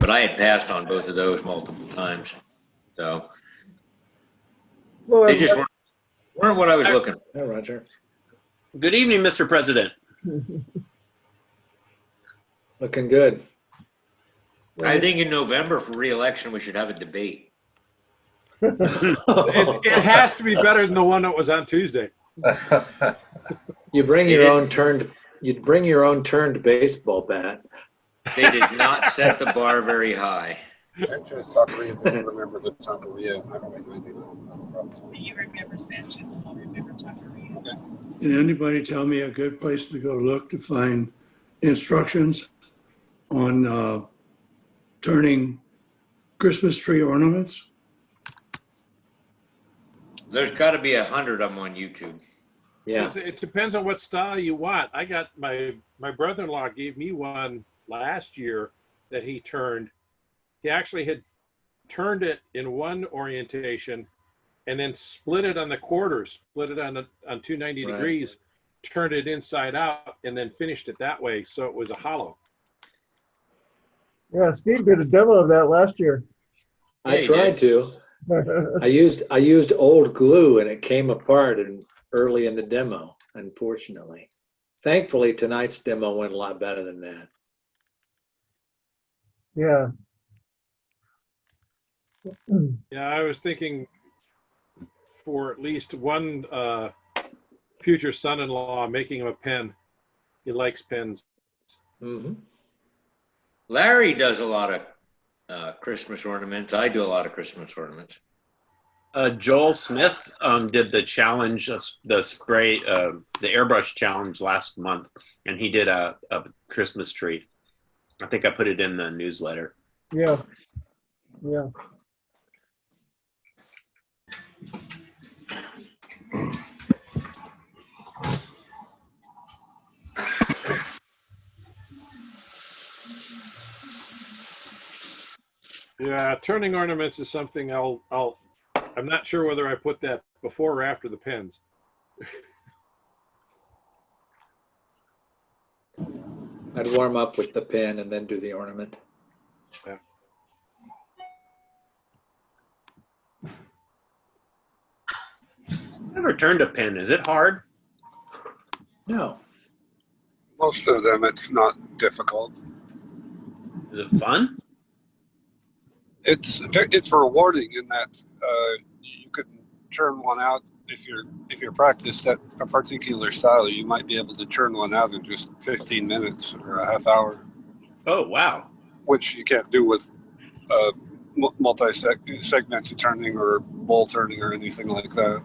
but I had passed on both of those multiple times. So Well, they just weren't what I was looking for. Yeah, Roger. Good evening, Mr. President. Looking good. I think in November for re-election, we should have a debate. it has to be better than the one that was on Tuesday. You bring your own turned. You'd bring your own turned baseball bat. They did not set the bar very high. Sanchez, Taqueria, I don't remember the Taqueria. I don't think I do. You remember Sanchez and I'll remember Taqueria. Okay. Can anybody tell me a good place to go look to find instructions on turning Christmas tree ornaments? There's got to be 100 of them on YouTube. Yeah. It depends on what style you want. I got my brother-in-law gave me one last year that he turned. He actually had turned it in one orientation and then split it on the quarters, split it on 290 Right. degrees, turned it inside out, and then finished it that way. So it was a hollow. Yeah, Steve did a demo of that last year. I tried to. I used old glue and it came apart early in the demo, unfortunately. Thankfully, tonight's demo went a lot better than that. Yeah. Yeah, I was thinking for at least one future son-in-law, making him a pen. He likes pens. Mm-hmm. Larry does a lot of Christmas ornaments. I do a lot of Christmas ornaments. Joel Smith did the challenge, the spray, the airbrush challenge last month, and he did a Christmas tree. I think I put it in the newsletter. Yeah. Yeah. Yeah, turning ornaments is something I'm not sure whether I put that before or after the pens. I'd warm up with the pen and then do the ornament. Yeah. Never turned a pen. Is it hard? No. Most of them, it's not difficult. Is it fun? It's rewarding in that you can turn one out if you're practiced at a particular style. You might be able to turn one out in just 15 minutes or a half hour. Oh, wow. Which you can't do with multi-segmented turning or bowl turning or anything like that.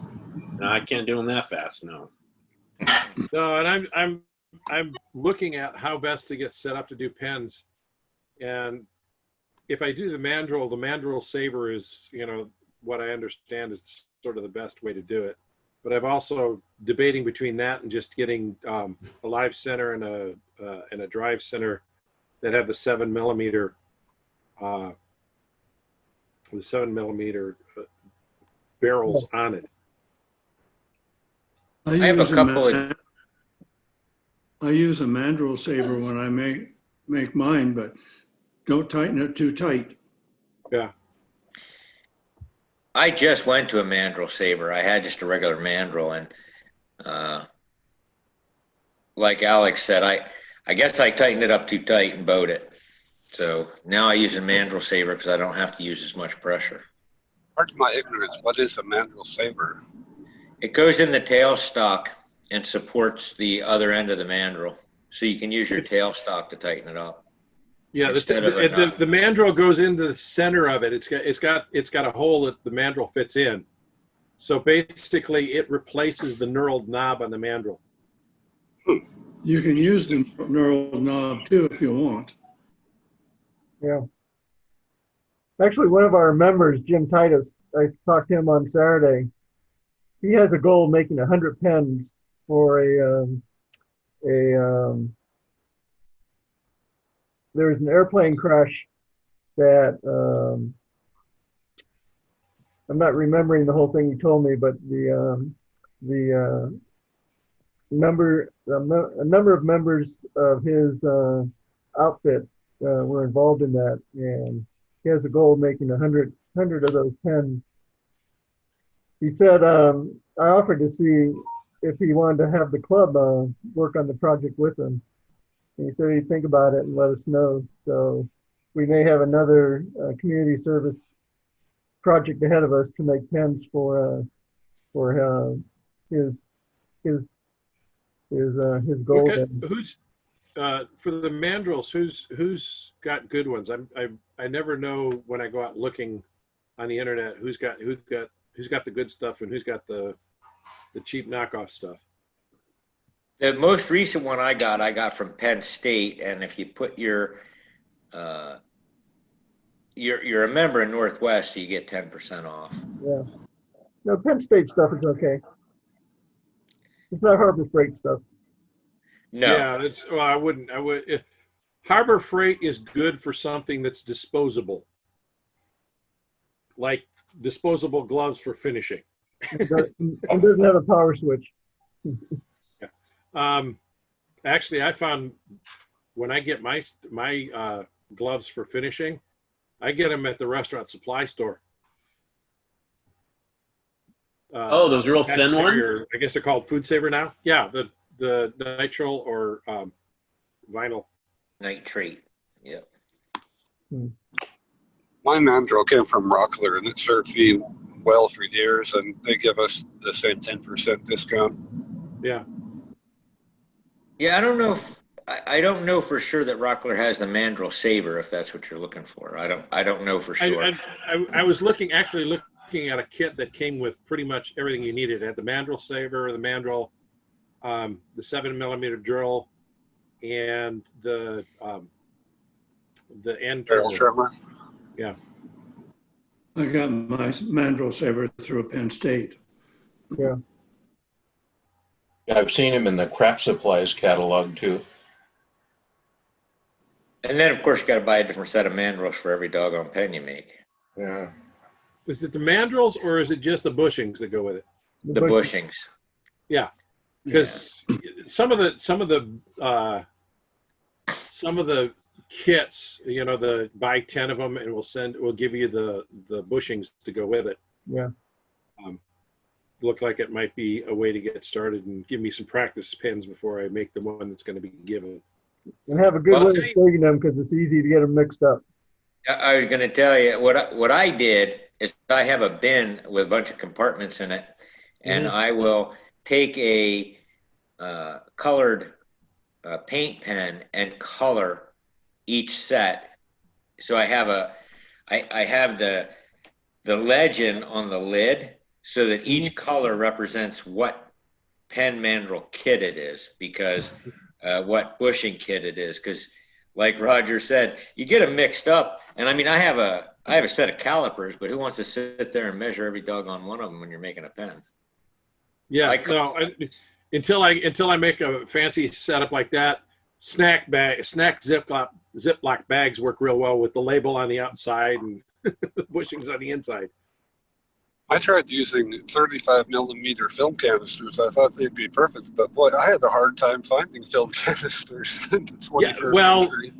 No, I can't do them that fast. No. No, and I'm looking at how best to get set up to do pens, and if I do the Mandrel Saver is, what I understand is sort of the best way to do it. But I've also debating between that and just getting a live center and a drive center that have the 7mm barrels on it. I have a couple of. I use a Mandrel Saver when I make mine, but don't tighten it too tight. Yeah. I just went to a Mandrel Saver. I had just a regular Mandrel, and like Alex said, I guess I tightened it up too tight and bowed it. So now I use a Mandrel Saver because I don't have to use as much pressure. Pardon my ignorance. What is a Mandrel Saver? It goes in the tailstock and supports the other end of the mandrel, so you can use your tailstock to tighten it up. Yeah, the Instead of a knot. mandrel goes into the center of it. It's got a hole that the mandrel fits in. So basically, it replaces the knurled knob on the mandrel. You can use the knurled knob too if you want. Yeah. Actually, one of our members, Jim Titus, I talked to him on Saturday. He has a goal of making 100 pens for there was an airplane crash that I'm not remembering the whole thing he told me, but a number of members of his outfit were involved in that, and he has a goal of making 100 of those pens. He said, I offered to see if he wanted to have the club work on the project with him. And he said he'd think about it and let us know. So we may have another community service project ahead of us to make pens for his goal. Okay, who's for the mandrels? Who's got good ones? I never know when I go out looking on the internet who's got the good stuff and who's got the cheap knockoff stuff. The most recent one I got from Penn State, and if you put you're a member in Northwest, so you get 10% off. Yeah. No, Penn State stuff is okay. It's not Harbor Freight stuff. No. Yeah, I would. Harbor Freight is good for something that's disposable, like disposable gloves for finishing. It doesn't have a power switch. Actually, I found when I get my gloves for finishing, I get them at the restaurant supply store. Oh, those real thin ones? I guess they're called Food Saver now. Yeah, the nitrile or vinyl. Nitrate. Yep. My mandrel came from Rockler, and it served me well for years, and they give us the same 10% discount. Yeah. Yeah, I don't know if I don't know for sure that Rockler has the Mandrel Saver, if that's what you're looking for. I don't know for sure. I was looking at a kit that came with pretty much everything you needed. It had the Mandrel Saver, the Mandrel, the 7mm drill, and the end Barrel trimmer. Yeah. I got my Mandrel Saver through Penn State. Yeah. Yeah, I've seen him in the craft supplies catalog too. And then, of course, you got to buy a different set of mandrels for every doggone pen you make. Yeah. Is it the mandrels or is it just the bushings that go with it? The bushings. Yeah, because some of the kits, buy 10 of them and we'll give you the bushings to go with it. Yeah. Look like it might be a way to get started and give me some practice pens before I make the one that's going to be given. And have a good way of saving them because it's easy to get them mixed up. I was going to tell you what I did is I have a bin with a bunch of compartments in it, and I will take a colored paint pen and color each set. So I have I have the legend on the lid so that each color represents what pen mandrel kit it is, because what bushing kit it is, because like Roger said, you get them mixed up. And I mean, I have a set of calipers, but who wants to sit there and measure every doggone one of them when you're making a pen? Yeah, until I make a fancy setup like that, snack Ziploc bags work real well with the label on the outside and the bushings on the inside. I tried using 35mm film canisters. I thought they'd be perfect, but boy, I had a hard time finding film canisters in the 21st century.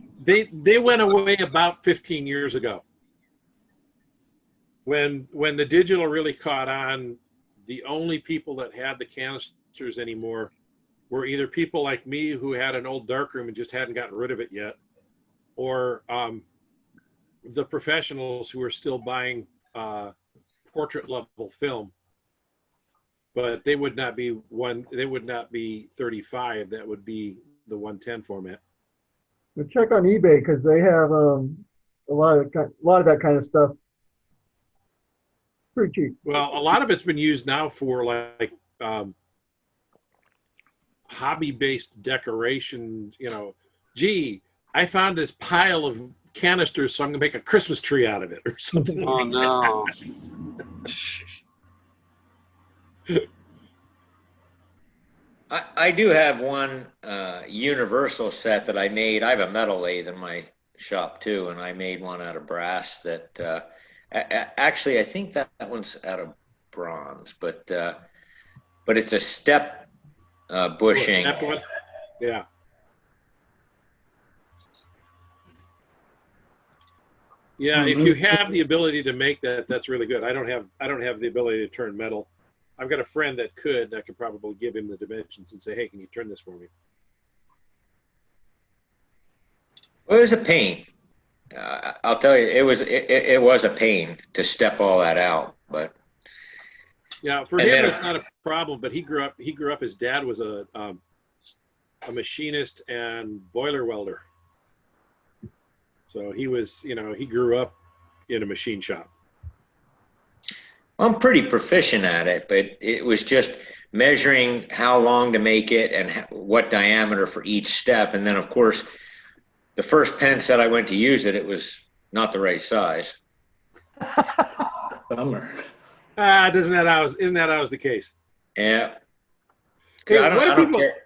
They went away about 15 years ago. When the digital really caught on, the only people that had the canisters anymore were either people like me who had an old darkroom and just hadn't gotten rid of it yet, or the professionals who were still buying portrait level film, but they would not be 35. That would be the 110 format. But check on eBay because they have a lot of that kind of stuff. Pretty cheap. Well, a lot of it's been used now for like hobby-based decoration. Gee, I found this pile of canisters, so I'm gonna make a Christmas tree out of it or something. Oh no. I do have one universal set that I made. I have a metal lathe in my shop too, and I made one out of brass that actually I think that one's out of bronze, but it's a step bushing. Yeah. Yeah, if you have the ability to make that, that's really good. I don't have the ability to turn metal. I've got a friend that could. I could probably give him the dimensions and say, hey, can you turn this for me? Well, it was a pain. I'll tell you, it was a pain to step all that out. But yeah, for and him, then- it's not a problem. But he grew up. His dad was a machinist and boiler welder. So he was, he grew up in a machine shop. I'm pretty proficient at it, but it was just measuring how long to make it and what diameter for each step. And then, of course, the first pen set I went to use it, it was not the right size. Bummer. Isn't that always the case? Yeah. Hey, I what do don't people- care.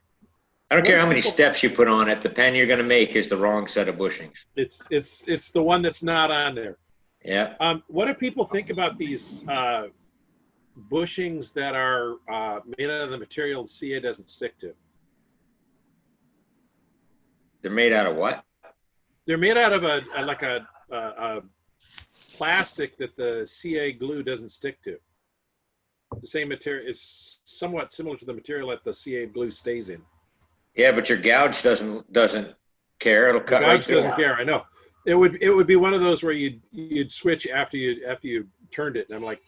I don't care how many people- steps you put on it. The pen you're going to make is the wrong set of bushings. It's the one that's not on there. Yeah. What do people think about these bushings that are made out of the material the CA doesn't stick to? They're made out of what? They're made out of a plastic that the CA glue doesn't stick to. The same material. It's somewhat similar to the material that the CA glue stays in. Yeah, but your gouge doesn't care. It'll cut right Gouge through. doesn't care. I know. It would be one of those where you'd switch after you turned it, and I'm like,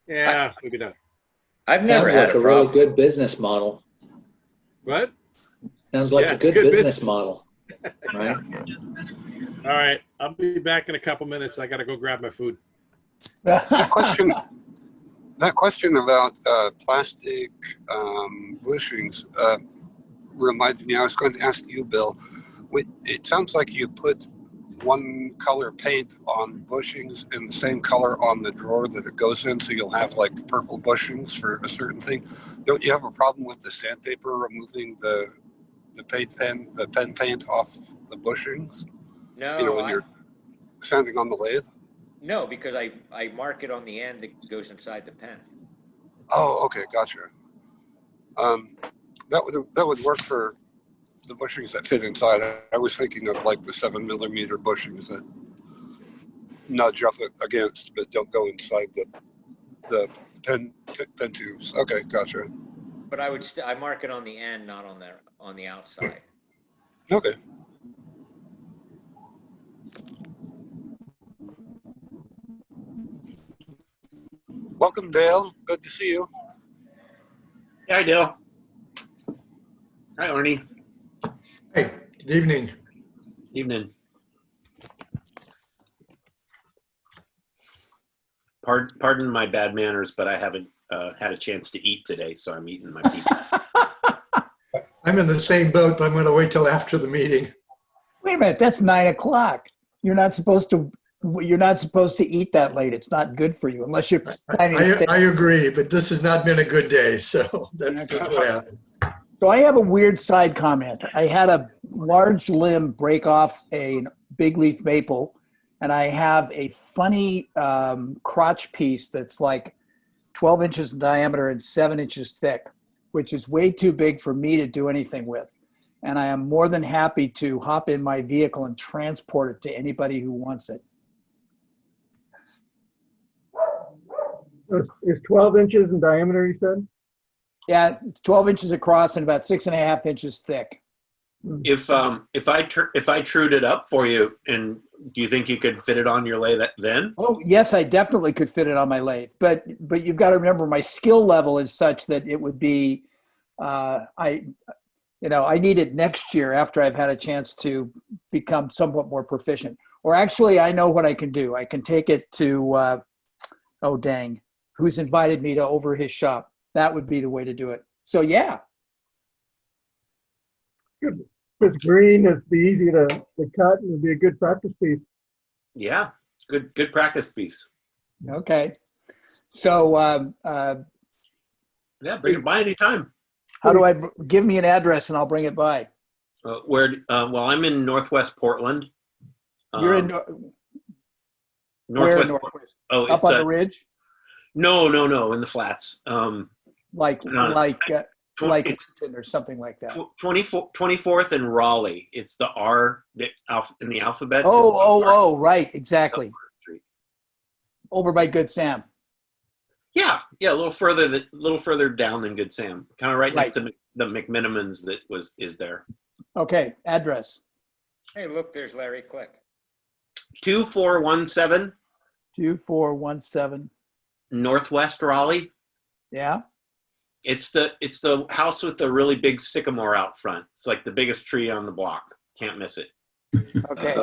yeah, maybe not. I've never Sounds had like a a really problem. good business model. What? Sounds like Yeah, a good good business model, right? All right, I'll be back in a couple minutes. I got to go grab my food. That question about plastic bushings reminds me. I was going to ask you, Bill. It sounds like you put one color paint on bushings and the same color on the drawer that it goes in, so you'll have like purple bushings for a certain thing. Don't you have a problem with the sandpaper removing the pen paint off the bushings? No, When you're sanding on the lathe. no, because I mark it on the end that goes inside the pen. Oh, okay, gotcha. That would work for the bushings that fit inside. I was thinking of like the 7mm bushings that nudge up against, but don't go inside the pen tubes. Okay, gotcha. But I mark it on the end, not on the outside. Okay. Welcome, Dale. Good to see you. Hi, Dale. Hi, Arnie. Hey, good evening. Evening. Pardon my bad manners, but I haven't had a chance to eat today, so I'm eating my pizza. I'm in the same boat, but I'm going to wait till after the meeting. Wait a minute, that's 9 o'clock. You're not supposed to eat that late. It's not good for you unless you're planning to stay. I agree, but this has not been a good day, so that's just what happened. So I have a weird side comment. I had a large limb break off a big leaf maple, and I have a funny crotch piece that's like 12 inches in diameter and 7 inches thick, which is way too big for me to do anything with. And I am more than happy to hop in my vehicle and transport it to anybody who wants it. It's 12 inches in diameter, you said? Yeah, it's 12 inches across and about 6.5 inches thick. If I trued it up for you, and do you think you could fit it on your lathe then? Oh, yes, I definitely could fit it on my lathe. But you've got to remember my skill level is such that it would be, I need it next year after I've had a chance to become somewhat more proficient. Or actually, I know what I can do. I can take it to, who's invited me to over his shop. That would be the way to do it. So, yeah. Good. If it's green, it'd be easy to cut and it'd be a good practice piece. Yeah, good practice piece. Okay. So, Yeah, bring it by anytime. how do I give me an address and I'll bring it by? Well, I'm in Northwest Portland. You're in Northwest. Northwest? Oh, Up it's on the ridge? no, in the flats. Like 20 like it's Linton or something like that. 24th and Raleigh. It's the R in the alphabet. Oh, right, exactly. Over by Good Sam. Yeah, a little further down than Good Sam. Kind of right next to the McMinimans is there. Okay, address. Hey, look, there's Larry Click. 2417 2417. Northwest Raleigh. Yeah. It's the house with the really big sycamore out front. It's like the biggest tree on the block. Can't miss it. Okay.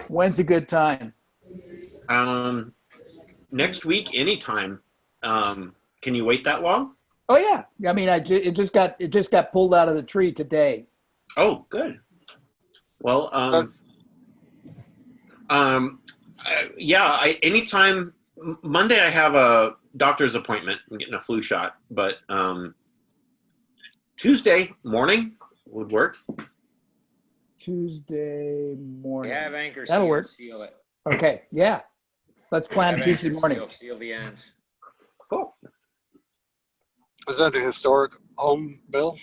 When's a good time? Next week, anytime. Can you wait that long? Oh yeah. I mean, it just got pulled out of the tree today. Oh, good. Well, anytime. Monday I have a doctor's appointment. I'm getting a flu shot, but Tuesday morning would work. Tuesday morning. You have anchor That'll seal, work. seal it. Okay, yeah. Let's plan Have Tuesday anchor morning. seal the ends. Cool. Is that a historic home, Bill?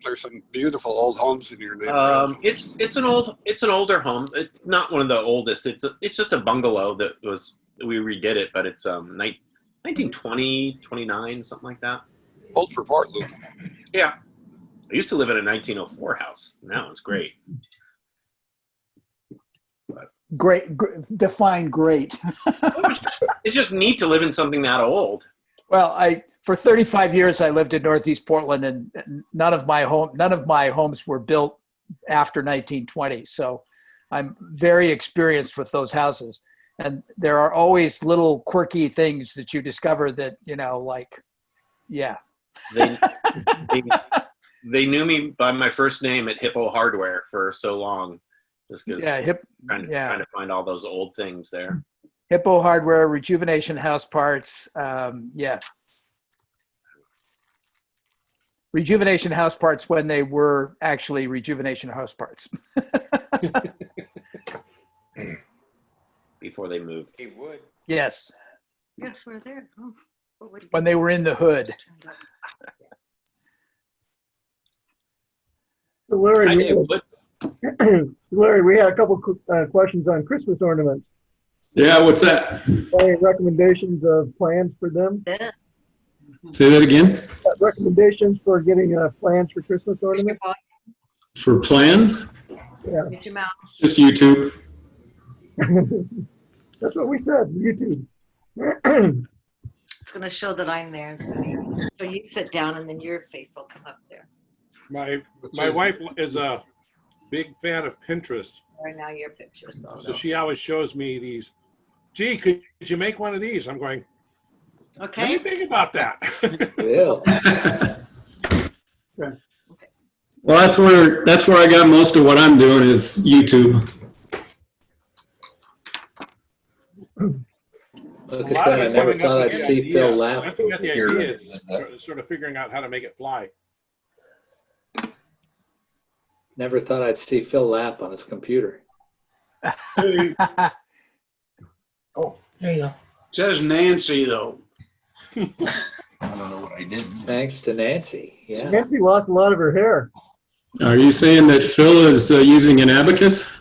There's some beautiful old homes in your neighborhood. It's an older home. It's not one of the oldest. It's just a bungalow we redid it, but it's 1920, 29, something like that. Old for Portland. Yeah. I used to live in a 1904 house, and that was great. Great. Define great. It's just neat to live in something that old. Well, for 35 years I lived in Northeast Portland, and none of my homes were built after 1920. So I'm very experienced with those houses. And there are always little quirky things that you discover that, yeah. They knew me by my first name at Hippo Hardware for so long. Just because trying to find all those old things there. Hippo Hardware, Rejuvenation House Parts. Yeah. Rejuvenation House Parts when they were actually Rejuvenation House Parts. Before they moved. He would. Yes. Yes, we're there. Oh, when they were in the hood. So Larry, we had a couple questions on Christmas ornaments. Yeah, what's that? Any recommendations of plans for them? Yeah. Say that again? Recommendations for getting plans for Christmas ornaments? For plans? Yeah. Just YouTube. That's what we said, YouTube. It's going to show that I'm there. So you sit down and then your face will come up there. My wife is a big fan of Pinterest. Right now your picture. So she always shows me these. Gee, could you make one of these? I'm going, okay. Let me think about that. Okay. Well, that's where I got most of what I'm doing is YouTube. Look at that. I never thought I'd see Phil laugh. I think the idea is sort of figuring out how to make it fly. Never thought I'd see Phil lap on his computer. Oh, there you go. It says Nancy, though. I don't know what I did. Thanks to Nancy. Yeah. Nancy lost a lot of her hair. Are you saying that Phil is using an abacus?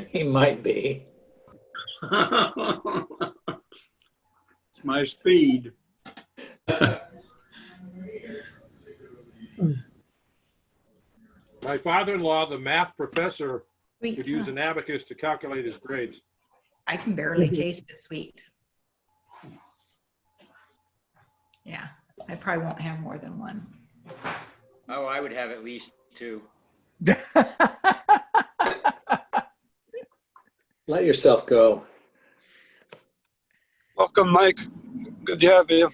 He might be. It's my speed. My father-in-law, the math professor, would use an abacus to calculate his grades. I can barely taste it sweet. Yeah, I probably won't have more than one. Oh, I would have at least 2. Let yourself go. Welcome, Mike. Good to have you.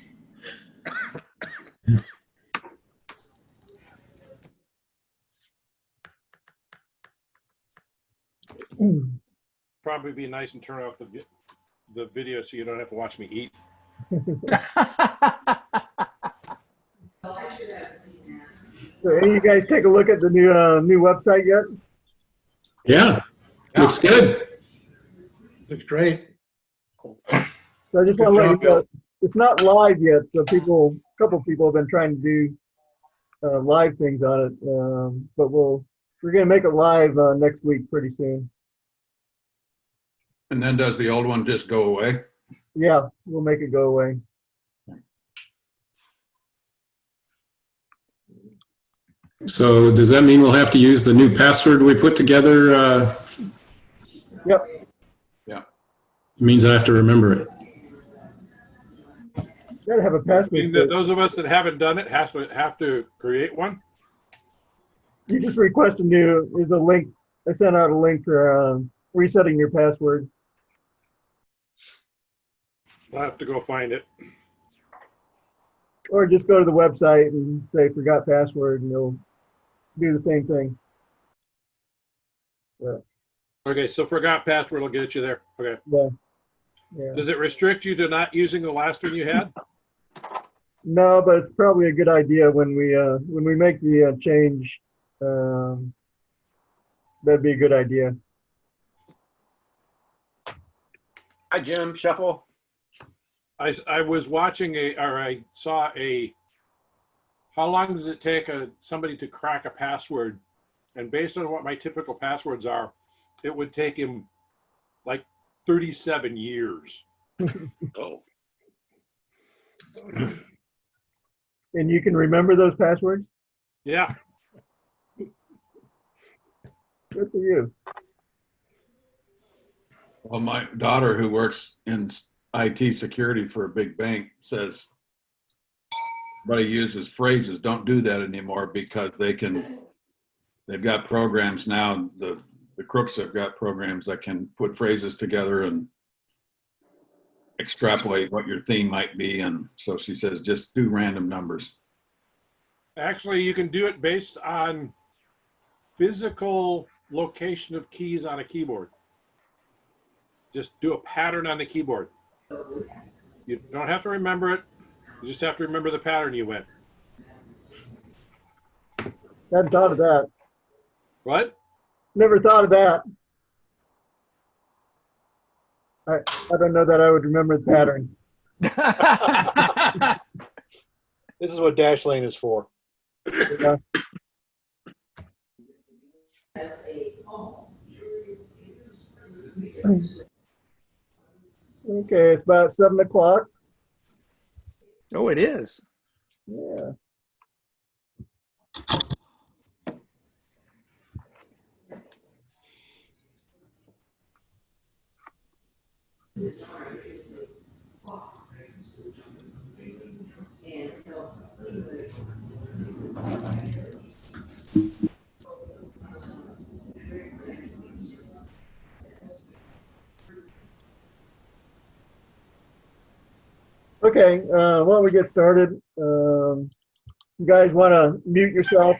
Probably be nice and turn off the video so you don't have to watch me eat. So any of you guys take a look at the new website yet? Yeah, looks good. Looks great. So I just Good want to let job, you know, it's not live yet, so a couple people have been trying to do live things on it, but we're gonna make it live next week pretty soon. And then does the old one just go away? Yeah, we'll make it go away. So does that mean we'll have to use the new password we put together? Yep. Yeah. It means I have to remember it. Gotta have a I password. mean, those of us that haven't done it have to create one. You just request there's a link. I sent out a link for resetting your password. I'll have to go find it. Or just go to the website and say forgot password and it'll do the same thing. Yeah. Okay, so forgot password will get you there. Okay. Yeah. Yeah. Does it restrict you to not using the last one you had? No, but it's probably a good idea when we make the change. That'd be a good idea. Hi, Jim. Shuffle. I was watching I saw how long does it take somebody to crack a password? And based on what my typical passwords are, it would take him like 37 years. Oh. And you can remember those passwords? Yeah. Good for you. Well, my daughter, who works in IT security for a big bank, says everybody uses phrases. Don't do that anymore because they've got programs now. The crooks have got programs that can put phrases together and extrapolate what your theme might be. And so she says, just do random numbers. Actually, you can do it based on physical location of keys on a keyboard. Just do a pattern on the keyboard. You don't have to remember it. You just have to remember the pattern you went. Hadn't thought of that. What? Never thought of that. I don't know that I would remember the pattern. This is what Dashlane is for. Yeah. Okay, it's about 7 o'clock. Oh, it is. Yeah. Okay, why don't we get started? You guys want to mute yourself?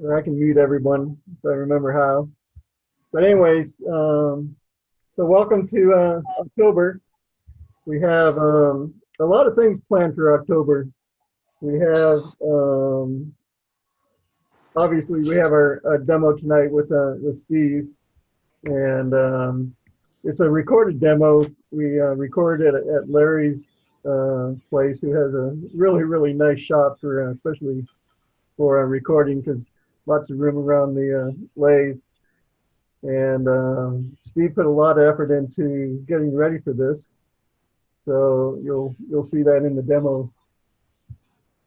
Or I can mute everyone if I remember how. But anyways, so welcome to October. We have a lot of things planned for October. We have, obviously we have our demo tonight with Steve, and it's a recorded demo. We recorded it at Larry's place, who has a really, really nice shop for, especially for recording, because lots of room around the lathe. And Steve put a lot of effort into getting ready for this. So you'll see that in the demo.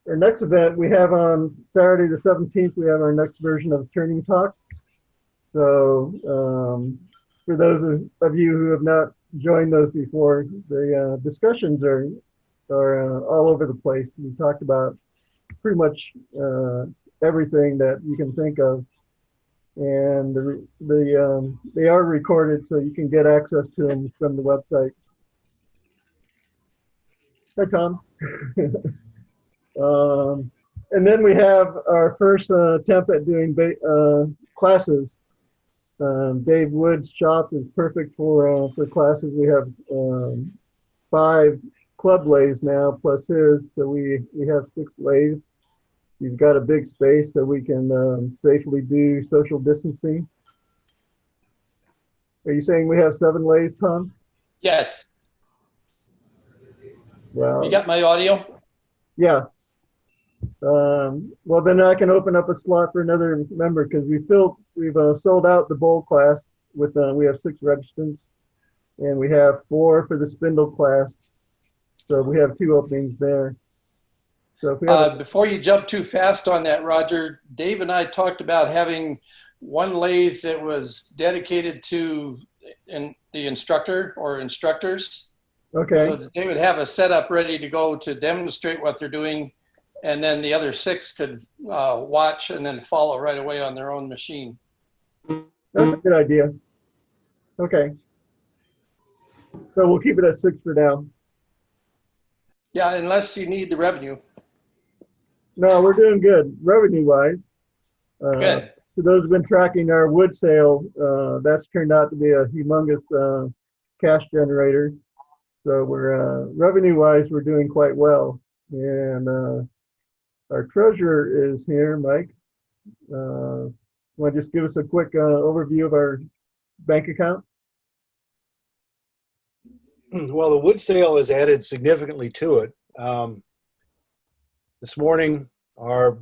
Our next event we have on Saturday the 17th, we have our next version of Turning Talk. So for those of you who have not joined those before, the discussions are all over the place. We talked about pretty much everything that you can think of, and they are recorded, so you can get access to them from the website. Hi, Tom. And then we have our first attempt at doing classes. Dave Wood's shop is perfect for classes. We have 5 club lathes now plus his, so we have 6 lathes. He's got a big space so we can safely do social distancing. Are you saying we have 7 lathes, Tom? Yes. Well, You got my audio? yeah. Well, then I can open up a slot for another member because we've sold out the bowl class with, we have 6 registrants and we have 4 for the spindle class. So we have 2 openings there. So if we have Before you jump too fast on that, Roger, Dave and I talked about having one lathe that was dedicated to the instructor or instructors. okay. So that they would have a setup ready to go to demonstrate what they're doing. And then the other 6 could watch and then follow right away on their own machine. That's a good idea. Okay. So we'll keep it at 6 for now. Yeah, unless you need the revenue. No, we're doing good revenue-wise. Good. For those who've been tracking our wood sale, that's turned out to be a humongous cash generator. So we're revenue-wise, we're doing quite well. And our treasurer is here, Mike. Want to just give us a quick overview of our bank account? Well, the wood sale has added significantly to it. This morning, our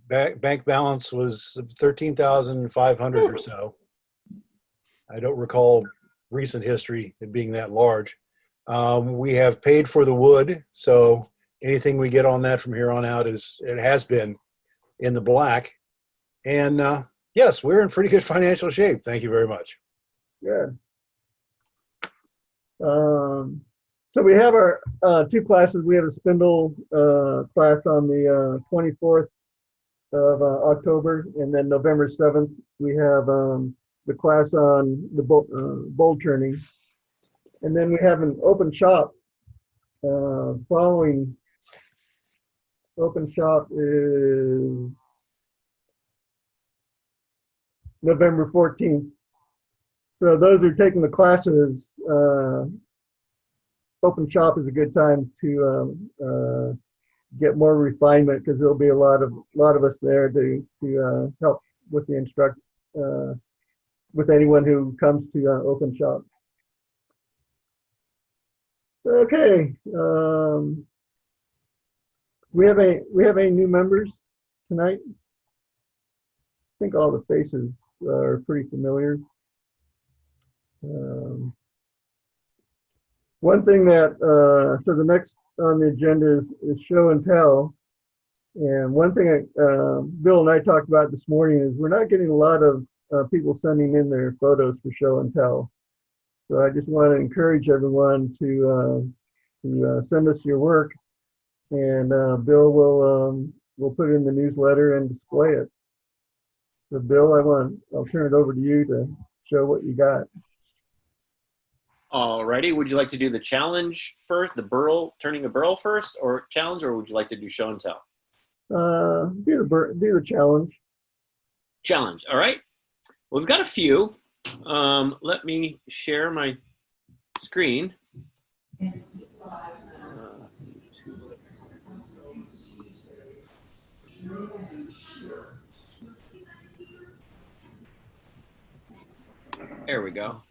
bank balance was 13,500 or so. I don't recall recent history it being that large. We have paid for the wood, so anything we get on that from here on out has been in the black. And yes, we're in pretty good financial shape. Thank you very much. Good. So we have our 2 classes. We have a spindle class on the 24th of October, and then November 7th, we have the class on the bowl turning. And then we have an open shop following. Open shop is November 14th. So those who are taking the classes, open shop is a good time to get more refinement because there'll be a lot of us there to help with the with anyone who comes to open shop. Okay, we have any new members tonight. I think all the faces are pretty familiar. One thing that, so the next on the agenda is show and tell. And one thing Bill and I talked about this morning is we're not getting a lot of people sending in their photos for show and tell. So I just want to encourage everyone to send us your work, and Bill will put it in the newsletter and display it. So Bill, I'll turn it over to you to show what you got. Alrighty, would you like to do the challenge first, the Burl, turning a Burl first, or challenge, or would you like to do show and tell? Do the challenge. Challenge, all right. Well, we've got a few. Let me share my screen. There we go.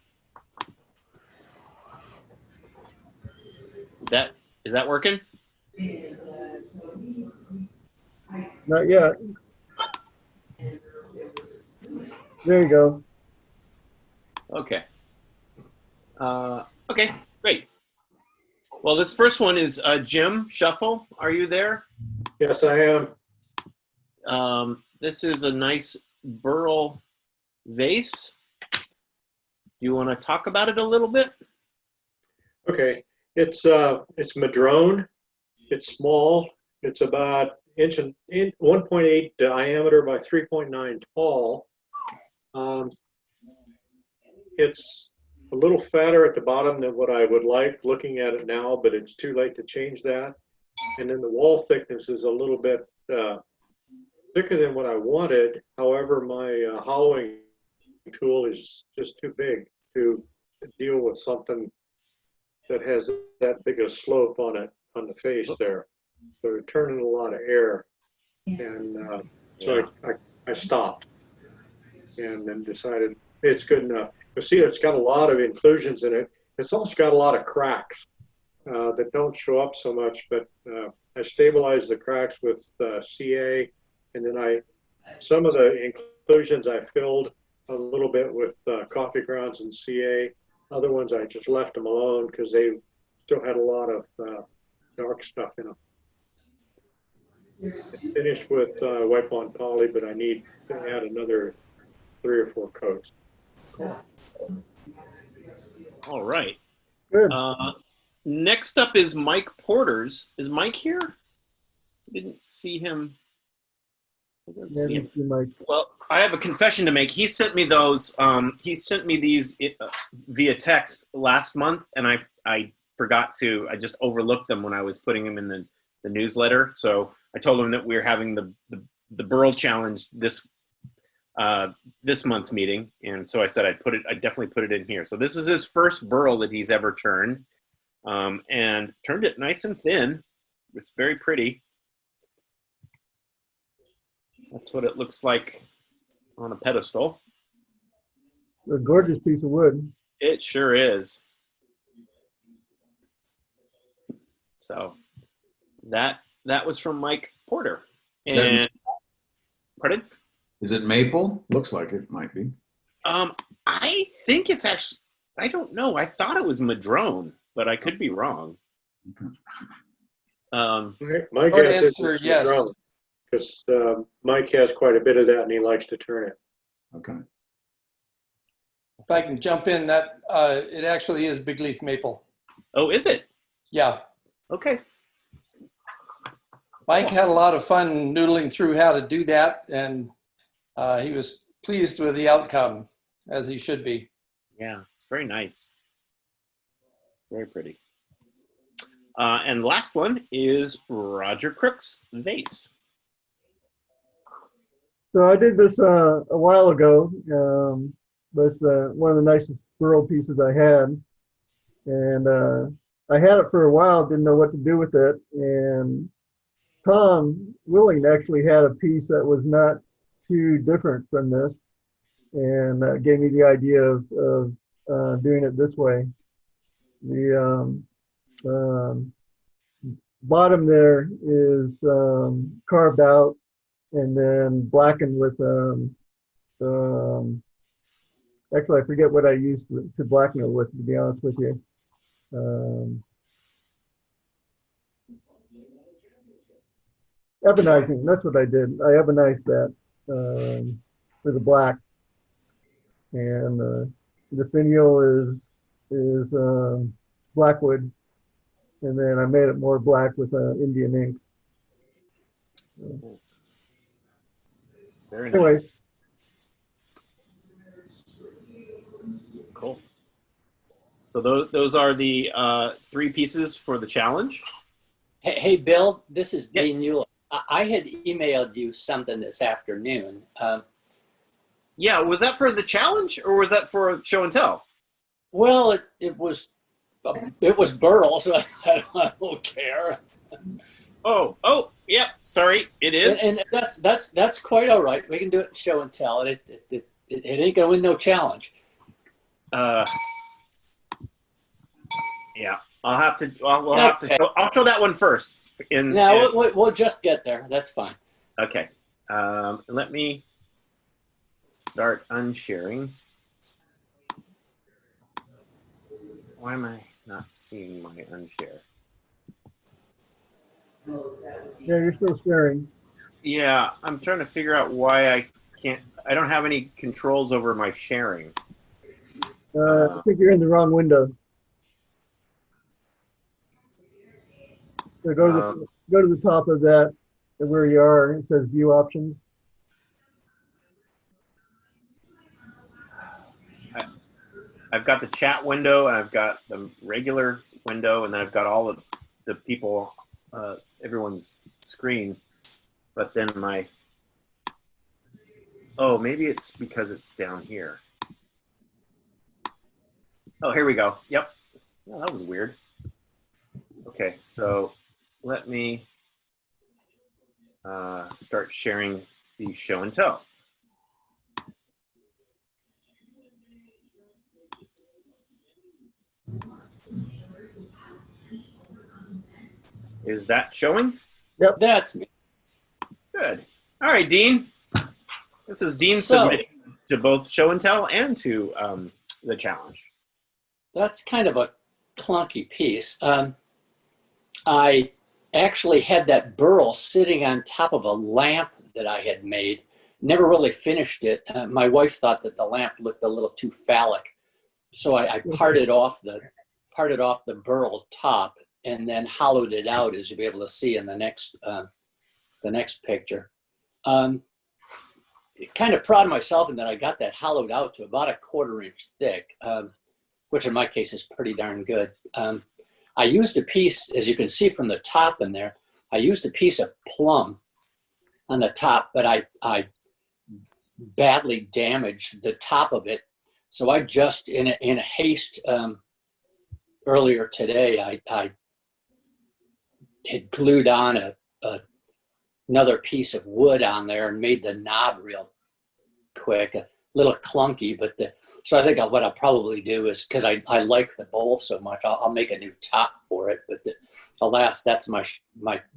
Is that working? Not yet. There you go. Okay. Okay, great. Well, this first one is Jim Shuffle. Are you there? Yes, I am. This is a nice Burl vase. Do you want to talk about it a little bit? Okay, it's madrone. It's small. It's about 1.8 diameter by 3.9 tall. It's a little fatter at the bottom than what I would like looking at it now, but it's too late to change that. And then the wall thickness is a little bit thicker than what I wanted. However, my hollowing tool is just too big to deal with something that has that big a slope on it, on the face there. So it turned in a lot of air. And so I stopped and then decided it's good enough. But see, it's got a lot of inclusions in it. It's also got a lot of cracks. that don't show up so much, but I stabilized the cracks with CA, and then some of the inclusions I filled a little bit with coffee grounds and CA. Other ones I just left them alone because they still had a lot of dark stuff in them. Finished with wipe on poly, but I need to add another 3 or 4 coats. All right. Good. Next up is Mike Porter's. Is Mike here? I didn't see him. Well, I have a confession to make. He sent me those. He sent me these via text last month, and I forgot to. I just overlooked them when I was putting them in the newsletter. So I told him that we were having the Burl challenge this month's meeting, and so I said I definitely put it in here. So this is his first Burl that he's ever turned, and turned it nice and thin. It's very pretty. That's what it looks like on a pedestal. A gorgeous piece of wood. It sure is. So that was from Mike Porter. And pardon? Is it maple? Looks like it might be. I think it's actually, I don't know. I thought it was madrone, but I could be wrong. Okay. My guess is it's yes. madrone, because Mike has quite a bit of that and he likes to turn it. Okay. If I can jump in, that it actually is big leaf maple. Oh, is it? Yeah. Okay. Mike had a lot of fun noodling through how to do that, and he was pleased with the outcome, as he should be. Yeah, it's very nice. Very pretty. And the last one is Roger Crook's Vase. So I did this a while ago. That's one of the nicest Burl pieces I had. And I had it for a while, didn't know what to do with it. And Tom Willing actually had a piece that was not too different from this, and gave me the idea of doing it this way. The bottom there is carved out and then blackened with actually I forget what I used to blacken it with, to be honest with you. Ebonizing, that's what I did. I ebonized that with the black, and the finial is blackwood, and then I made it more black with Indian ink. Very Anyway. nice. Cool. So those are the 3 pieces for the challenge. Hey, Bill, this is Dean Newell. I had emailed you something this afternoon. Yeah, was that for the challenge or was that for show and tell? Well, it was Burl, so I don't care. Oh, yeah. Sorry, it is. And that's quite all right. We can do it in show and tell. It ain't gonna win no challenge. Yeah, I'll show that one first. We'll just get there. That's fine. Okay. Let me start unsharing. Why am I not seeing my unshare? Yeah, you're still sharing. Yeah, I'm trying to figure out why I don't have any controls over my sharing. I think you're in the wrong window. So go to the top of that, where you are. It says View Options. I've got the chat window, and I've got the regular window, and then I've got all of the people, everyone's screen. But then maybe it's because it's down here. Oh, here we go. Yep. Oh, that was weird. Okay, so let me start sharing the show and tell. Is that showing? Yep. That's me. Good. All right, Dean. This is Dean So- submitting to both show and tell and to the challenge. That's kind of a clunky piece. I actually had that Burl sitting on top of a lamp that I had made. Never really finished it. My wife thought that the lamp looked a little too phallic, so I parted off the Burl top and then hollowed it out, as you'll be able to see in the next picture. Kind of proud of myself in that I got that hollowed out to about 1/4 inch thick, which in my case is pretty darn good. I used a piece, as you can see from the top in there, I used a piece of plum on the top, but I badly damaged the top of it. So I just, in a haste earlier today, I had glued on another piece of wood on there and made the knob real quick. A little clunky, but so I think what I'll probably do is, because I like the bowl so much, I'll make a new top for it. But alas, that's my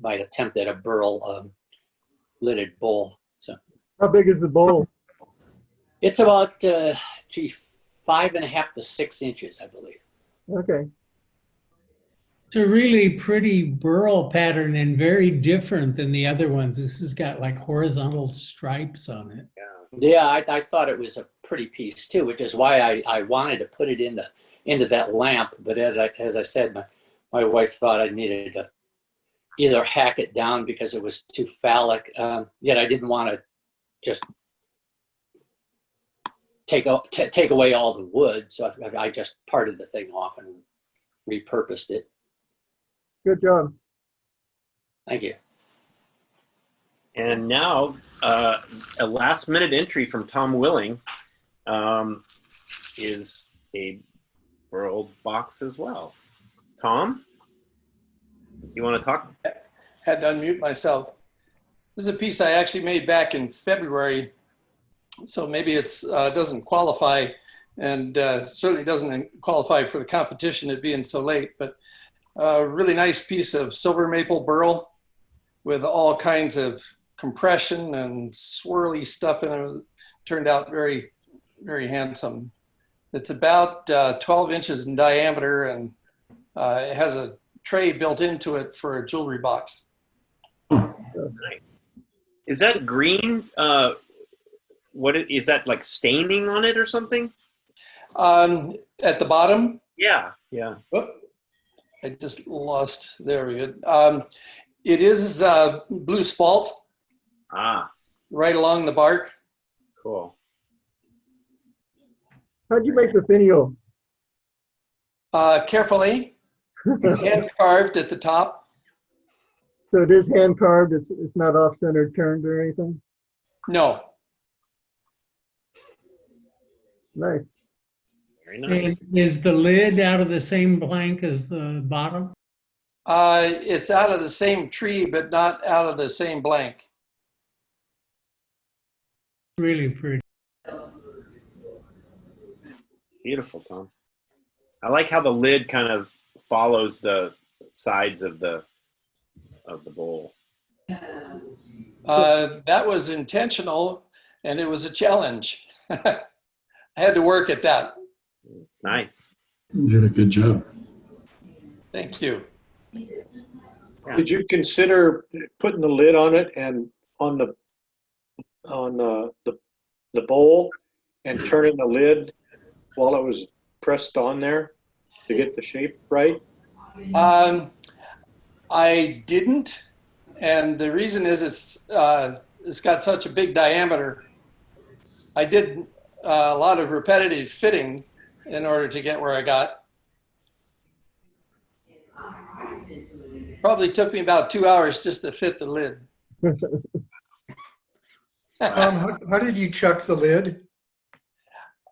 attempt at a Burl lidded bowl. So How big is the bowl? it's about 5.5 to 6 inches, I believe. Okay. It's a really pretty burl pattern and very different than the other ones. This has got like horizontal stripes on it. Yeah, I thought it was a pretty piece too, which is why I wanted to put it into that lamp. But as I said, my wife thought I needed to either hack it down because it was too phallic. Yet I didn't want to just take away all the wood, so I just parted the thing off and repurposed it. Good job. Thank you. And now, a last-minute entry from Tom Willing is a Burl box as well. Tom, you want to talk? Had to unmute myself. This is a piece I actually made back in February, so maybe it doesn't qualify, and certainly doesn't qualify for the competition, it being so late, but a really nice piece of silver maple burl with all kinds of compression and swirly stuff in it. Turned out very, very handsome. It's about 12 inches in diameter, and it has a tray built into it for a jewelry box. Nice. Is that green? Is that like staining on it or something? At the bottom? Yeah. Whoop. I just lost, there we go. It is blue spalt. Right along the bark. Cool. How'd you make the finial? Carefully, hand carved at the top. So it is hand carved. It's not off-centered, turned or anything. No. Nice. Very nice. Is the lid out of the same blank as the bottom? It's out of the same tree, but not out of the same blank. Really pretty. Beautiful, Tom. I like how the lid kind of follows the sides of the bowl. That was intentional, and it was a challenge. I had to work at that. It's nice. You did a good job. Thank you. Did you consider putting the lid on it and on the bowl and turning the lid while it was pressed on there to get the shape right? I didn't, and the reason is it's got such a big diameter. I did a lot of repetitive fitting in order to get where I got. Probably took me about 2 hours just to fit the lid. How did you chuck the lid?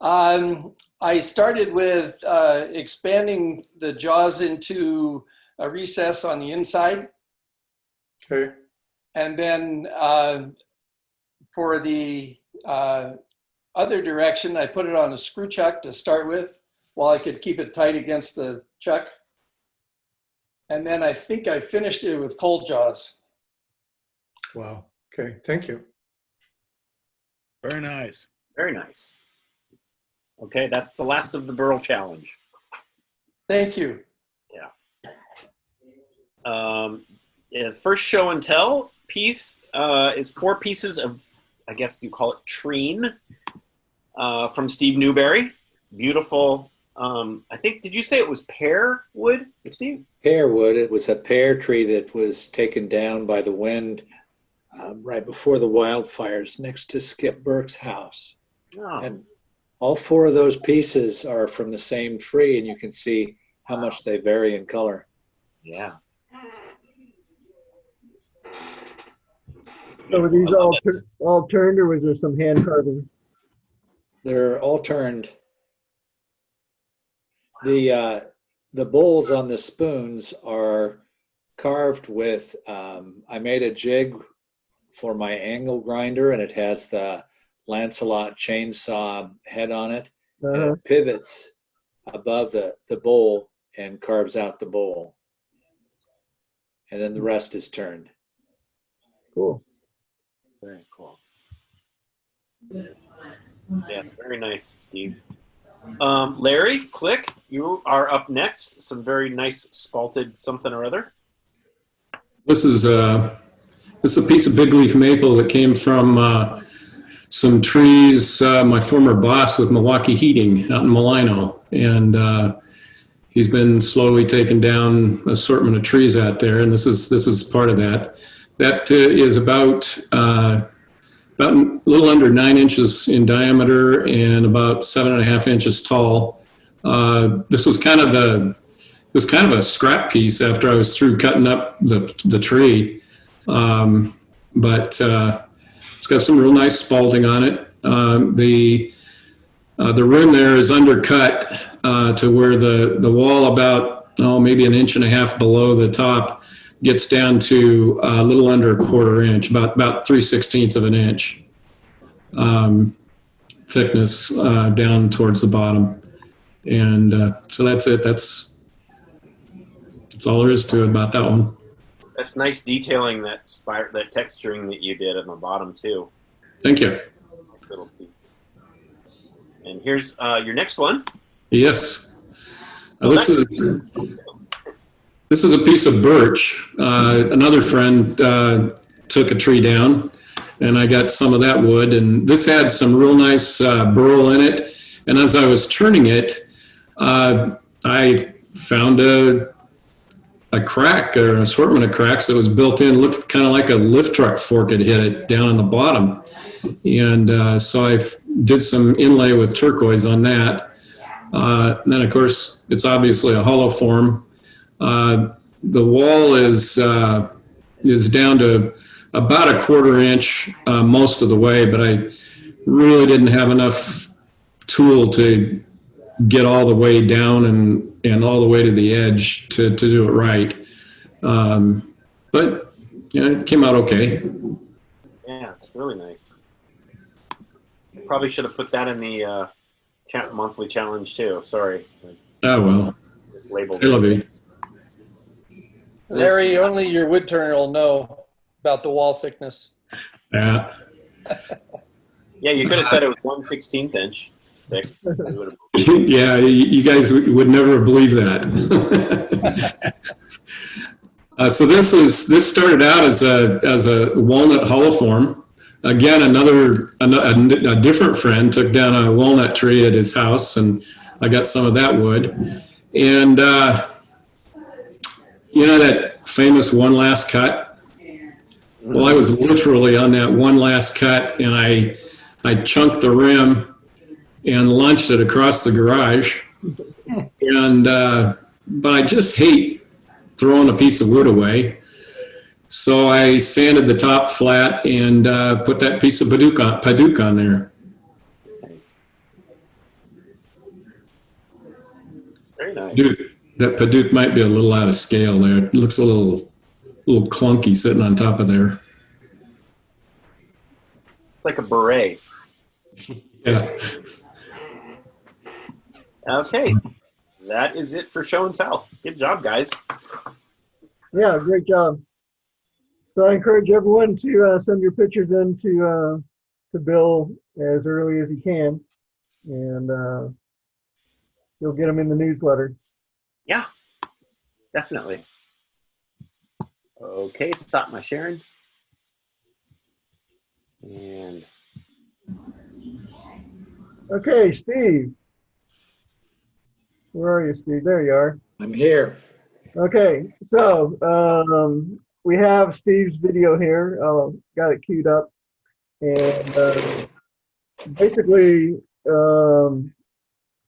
I started with expanding the jaws into a recess on the inside. Okay. And then for the other direction, I put it on a screw chuck to start with while I could keep it tight against the chuck. And then I think I finished it with cold jaws. Wow. Okay. Thank you. Very nice. Very nice. Okay, that's the last of the Burl challenge. Thank you. Yeah. First show and tell piece is 4 pieces of, I guess you call it treen, from Steve Newberry. Beautiful. I think, did you say it was pear wood, Steve? Pear wood. It was a pear tree that was taken down by the wind right before the wildfires next to Skip Burke's house. Oh. And all 4 of those pieces are from the same tree, and you can see how much they vary in color. Yeah. So were these all turned, or was there some hand carving? They're all turned. The bowls on the spoons are carved with, I made a jig for my angle grinder, and it has the Lancelot chainsaw head on it. And it pivots above the bowl and carves out the bowl. And then the rest is turned. Cool. Very cool. Yeah, very nice, Steve. Larry, Click, you are up next. Some very nice spalted something or other. This is a piece of big leaf maple that came from some trees my former boss with Milwaukee Heating out in Malino, and he's been slowly taking down an assortment of trees out there, and this is part of that. That is about a little under 9 inches in diameter and about 7.5 inches tall. This was kind of a scrap piece after I was through cutting up the tree, but it's got some real nice spalting on it. The rim there is undercut to where the wall about maybe 1.5 inches below the top gets down to a little under 1/4 inch, about 3/16 of an inch thickness down towards the bottom. And so that's it. That's all there is to it about that one. That's nice detailing, that texturing that you did at the bottom too. Thank you. Nice little piece. And here's your next one. Yes. This is a piece of birch. Another friend took a tree down, and I got some of that wood. And this had some real nice burl in it. And as I was turning it, I found a crack, or an assortment of cracks that was built in. Looked kind of like a lift truck fork had hit it down on the bottom. And so I did some inlay with turquoise on that. And then, of course, it's obviously a hollow form. The wall is down to about 1/4 inch most of the way, but I really didn't have enough tool to get all the way down and all the way to the edge to do it right. But it came out okay. Yeah, it's really nice. Probably should have put that in the monthly challenge too. Sorry. Oh well. It's labeled. I love it. Larry, only your wood turner will know about the wall thickness. Yeah. Yeah, you could have said it was 1/16 inch thick. Yeah, you guys would never have believed that. So this started out as a walnut hollow form. Again, a different friend took down a walnut tree at his house, and I got some of that wood. And that famous one last cut? Well, I was literally on that one last cut, and I chunked the rim and launched it across the garage. And but I just hate throwing a piece of wood away. So I sanded the top flat and put that piece of Paduk on there. Very nice. Dude, that Paduk might be a little out of scale there. It looks a little clunky sitting on top of there. It's like a beret. Yeah. Okay. That is it for show and tell. Good job, guys. Yeah, great job. So I encourage everyone to send your pictures in to Bill as early as you can, and you'll get them in the newsletter. Yeah, definitely. Okay, stop my sharing. And Okay, Steve. Where are you, Steve? There you are. I'm here. Okay, so we have Steve's video here. Got it queued up, and basically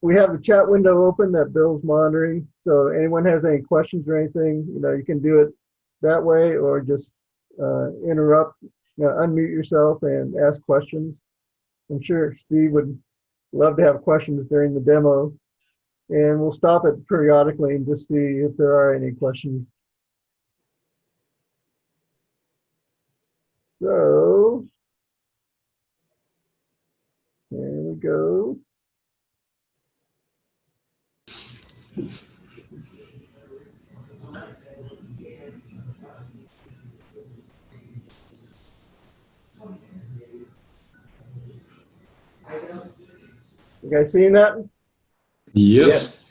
we have the chat window open that Bill's monitoring. So anyone has any questions or anything, you can do it that way, or just interrupt, unmute yourself and ask questions. I'm sure Steve would love to have questions during the demo. And we'll stop it periodically and just see if there are any questions. So, there we go. You guys seeing that? Yes.